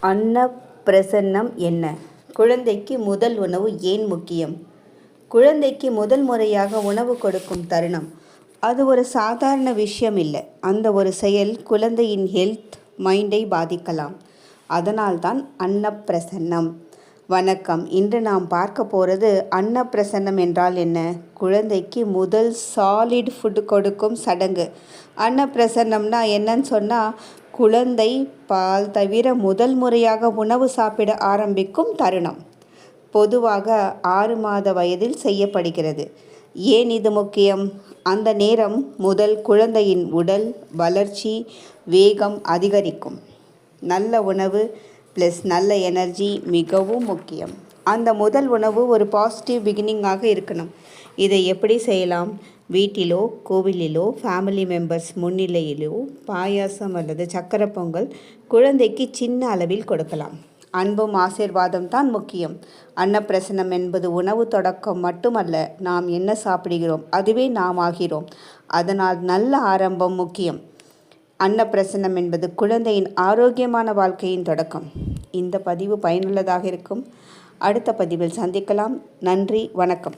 அன்னப்பிரசன்னம் என்ன? குழந்தைக்கு முதல் உணவு ஏன் முக்கியம்? குழந்தைக்கு முதல் முறையாக உணவு கொடுக்கும் தருணம். அது ஒரு சாதாரண விஷயம் இல்லை. அந்த ஒரு செயல் குழந்தையின் ஹெல்த், மைண்டை பாதிக்கலாம். அதனால்தான் அன்னப்பிரசன்னம். வணக்கம். இன்று நாம் பார்க்க போகிறது அன்னப்பிரசன்னம் என்றால் என்ன? குழந்தைக்கு முதல் சாலிட் ஃபுட் கொடுக்கும் சடங்கு. அன்னப்பிரசன்னம்னா என்னன்னு சொன்னால், குழந்தை பால் தவிர முதல் முறையாக உணவு சாப்பிட ஆரம்பிக்கும் தருணம். பொதுவாக 6 மாத வயதில் செய்யப்படுகிறது. ஏன் இது முக்கியம்? அந்த நேரம் முதல் குழந்தையின் உடல் வளர்ச்சி வேகம் அதிகரிக்கும். நல்ல உணவு ப்ளஸ் நல்ல எனர்ஜி மிகவும் முக்கியம். அந்த முதல் உணவு ஒரு பாசிட்டிவ் பிகினிங்காக இருக்கணும். இதை எப்படி செய்யலாம்? வீட்டிலோ கோவிலிலோ ஃபேமிலி மெம்பர்ஸ் முன்னிலையிலோ பாயாசம் அல்லது சக்கரை பொங்கல் குழந்தைக்கு சின்ன அளவில் கொடுக்கலாம். அன்பும் ஆசீர்வாதம் தான் முக்கியம். அன்னப்பிரசன்னம் என்பது உணவு தொடக்கம் மட்டுமல்ல, நாம் என்ன சாப்பிடுகிறோம் அதுவே நாம் ஆகிறோம். அதனால் நல்ல ஆரம்பம் முக்கியம். அன்னப்பிரசன்னம் என்பது குழந்தையின் ஆரோக்கியமான வாழ்க்கையின் தொடக்கம். இந்த பதிவு பயனுள்ளதாக இருக்கும். அடுத்த பதிவில் சந்திக்கலாம். நன்றி, வணக்கம்.